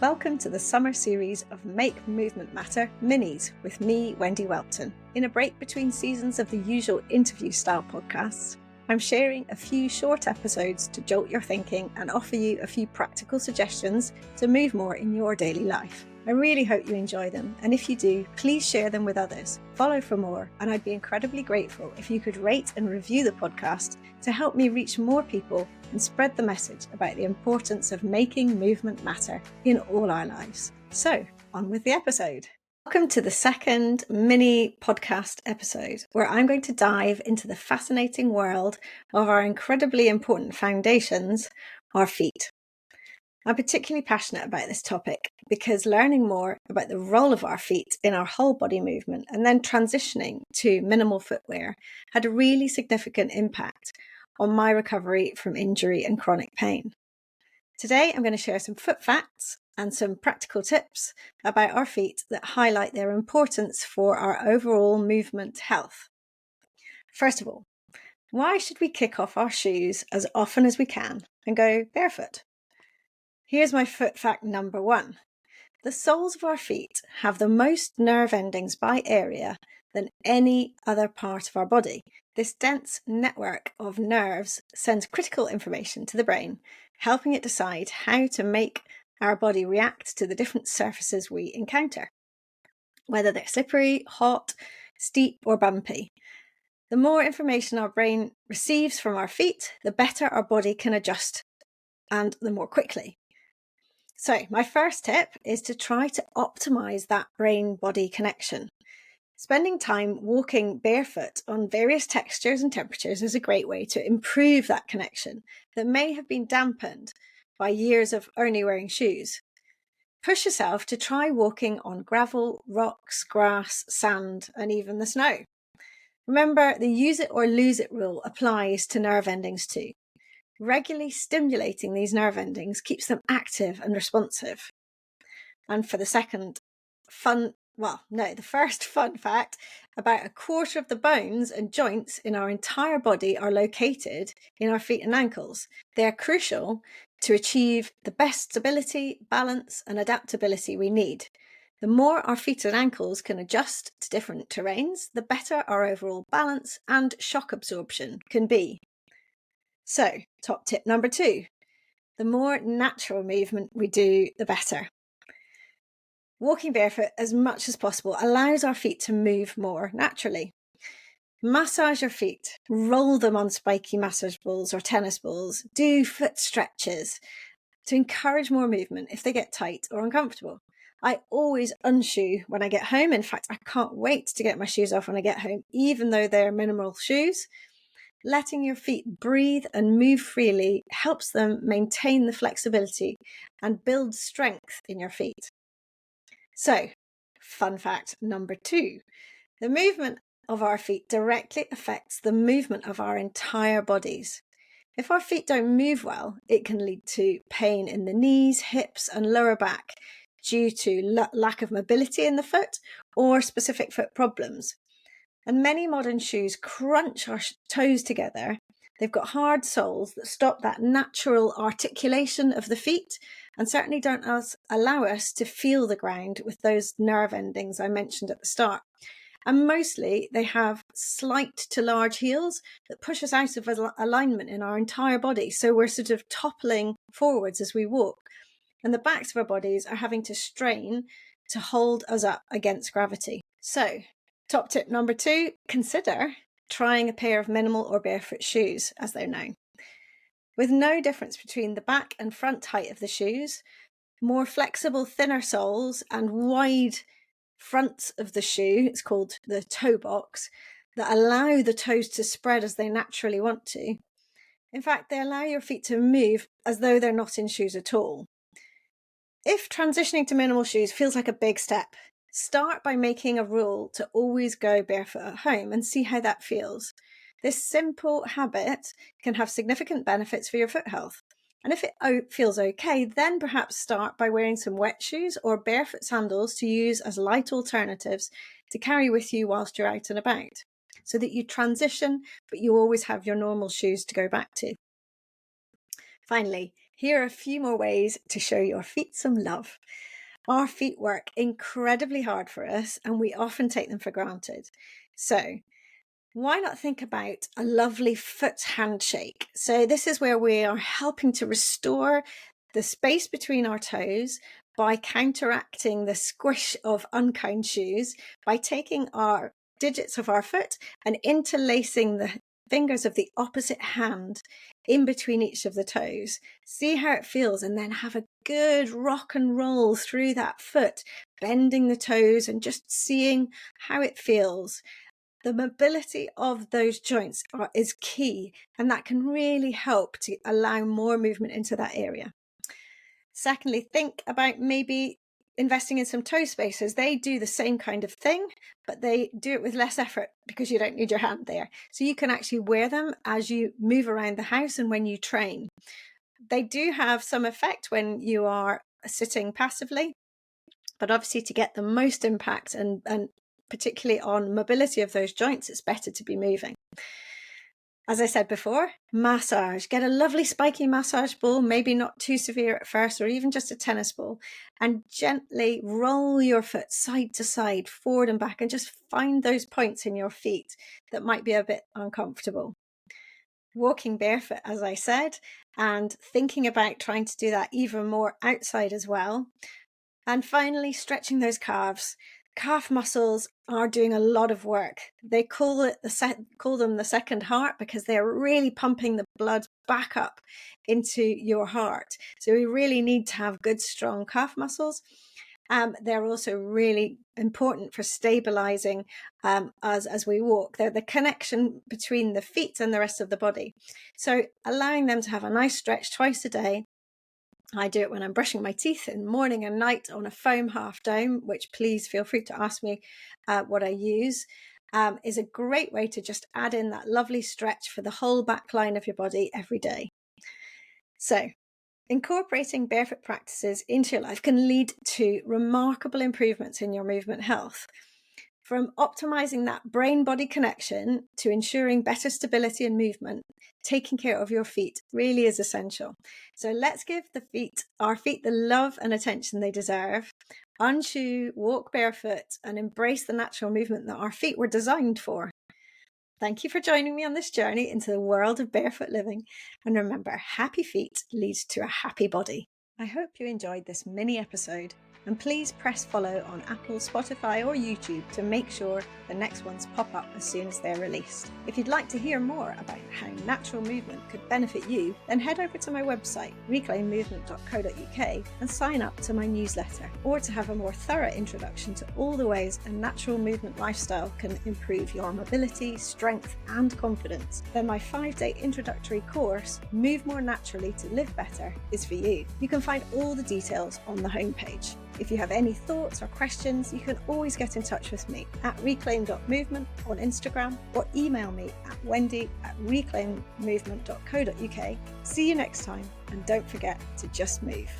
Welcome to the summer series of Make Movement Matter minis with me, Wendy Welton. In a break between seasons of the usual interview-style podcasts, I'm sharing a few short episodes to jolt your thinking and offer you a few practical suggestions to move more in your daily life. I really hope you enjoy them, and if you do, please share them with others. Follow for more, and I'd be incredibly grateful if you could rate and review the podcast to help me reach more people and spread the message about the importance of making movement matter in all our lives. So, on with the episode. Welcome to the second mini podcast episode, where I'm going to dive into the fascinating world of our incredibly important foundations, our feet. I'm particularly passionate about this topic because learning more about the role of our feet in our whole body movement and then transitioning to minimal footwear had a really significant impact on my recovery from injury and chronic pain. Today, I'm going to share some foot facts and some practical tips about our feet that highlight their importance for our overall movement health. First of all, why should we kick off our shoes as often as we can and go barefoot? Here's my foot fact number 1. The soles of our feet have the most nerve endings by area than any other part of our body. This dense network of nerves sends critical information to the brain, helping it decide how to make our body react to the different surfaces we encounter, whether they're slippery, hot, steep, or bumpy. The more information our brain receives from our feet, the better our body can adjust, and the more quickly. So my first tip is to try to optimize that brain-body connection. Spending time walking barefoot on various textures and temperatures is a great way to improve that connection that may have been dampened by years of only wearing shoes. Push yourself to try walking on gravel, rocks, grass, sand, and even the snow. Remember, the use it or lose it rule applies to nerve endings too. Regularly stimulating these nerve endings keeps them active and responsive. And for the first fun fact, about a quarter of the bones and joints in our entire body are located in our feet and ankles. They are crucial to achieve the best stability, balance, and adaptability we need. The more our feet and ankles can adjust to different terrains, the better our overall balance and shock absorption can be. So, top tip number 2, the more natural movement we do, the better. Walking barefoot as much as possible allows our feet to move more naturally. Massage your feet, roll them on spiky massage balls or tennis balls, do foot stretches to encourage more movement if they get tight or uncomfortable. I always unshoe when I get home. In fact, I can't wait to get my shoes off when I get home, even though they're minimal shoes. Letting your feet breathe and move freely helps them maintain the flexibility and build strength in your feet. So, fun fact number 2, the movement of our feet directly affects the movement of our entire bodies. If our feet don't move well, it can lead to pain in the knees, hips, and lower back due to lack of mobility in the foot or specific foot problems. And many modern shoes crunch our toes together. They've got hard soles that stop that natural articulation of the feet and certainly don't allow us to feel the ground with those nerve endings I mentioned at the start. And mostly they have slight to large heels that push us out of alignment in our entire body. So we're sort of toppling forwards as we walk. And the backs of our bodies are having to strain to hold us up against gravity. So, top tip number 2, consider trying a pair of minimal or barefoot shoes, as they're known. With no difference between the back and front height of the shoes, more flexible, thinner soles and wide fronts of the shoe, it's called the toe box, that allow the toes to spread as they naturally want to. In fact, they allow your feet to move as though they're not in shoes at all. If transitioning to minimal shoes feels like a big step, start by making a rule to always go barefoot at home and see how that feels. This simple habit can have significant benefits for your foot health. And if it feels okay, then perhaps start by wearing some wet shoes or barefoot sandals to use as light alternatives to carry with you whilst you're out and about, so that you transition, but you always have your normal shoes to go back to. Finally, Here are a few more ways to show your feet some love. Our feet work incredibly hard for us, and we often take them for granted. So why not think about a lovely foot handshake? So this is where we are helping to restore the space between our toes by counteracting the squish of unkind shoes, by taking our digits of our foot and interlacing the fingers of the opposite hand in between each of the toes. See how it feels, and then have a good rock and roll through that foot, bending the toes and just seeing how it feels. The mobility of those joints is key, and that can really help to allow more movement into that area. Secondly, think about maybe investing in some toe spacers. They do the same kind of thing, but they do it with less effort because you don't need your hand there. So you can actually wear them as you move around the house and when you train. They do have some effect when you are sitting passively, but obviously to get the most impact and particularly on mobility of those joints, it's better to be moving. As I said before, massage. Get a lovely spiky massage ball, maybe not too severe at first, or even just a tennis ball, and gently roll your foot side to side, forward and back, and just find those points in your feet that might be a bit uncomfortable. Walking barefoot, as I said, and thinking about trying to do that even more outside as well. And finally, stretching those calves. Calf muscles are doing a lot of work. They call them the second heart because they're really pumping the blood back up into your heart. So we really need to have good, strong calf muscles. They're also really important for stabilizing us as we walk. They're the connection between the feet and the rest of the body. So allowing them to have a nice stretch twice a day. I do it when I'm brushing my teeth in morning and night on a foam half dome, which please feel free to ask me what I use, is a great way to just add in that lovely stretch for the whole back line of your body every day. So incorporating barefoot practices into your life can lead to remarkable improvements in your movement health. From optimizing that brain-body connection to ensuring better stability and movement, taking care of your feet really is essential. So let's give our feet the love and attention they deserve. Unshoe, walk barefoot, and embrace the natural movement that our feet were designed for. Thank you for joining me on this journey into the world of barefoot living. And remember, happy feet lead to a happy body. I hope you enjoyed this mini episode. And please press follow on Apple, Spotify or YouTube to make sure the next ones pop up as soon as they're released. If you'd like to hear more about how natural movement could benefit you, then head over to my website, reclaimmovement.co.uk, and sign up to my newsletter. Or to have a more thorough introduction to all the ways a natural movement lifestyle can improve your mobility, strength and confidence, then my 5-day introductory course, Move More Naturally to Live Better, is for you. You can find all the details on the homepage. If you have any thoughts or questions, you can always get in touch with me at reclaim.movement on Instagram or email me at wendy@reclaimmovement.co.uk. See you next time, and don't forget to just move.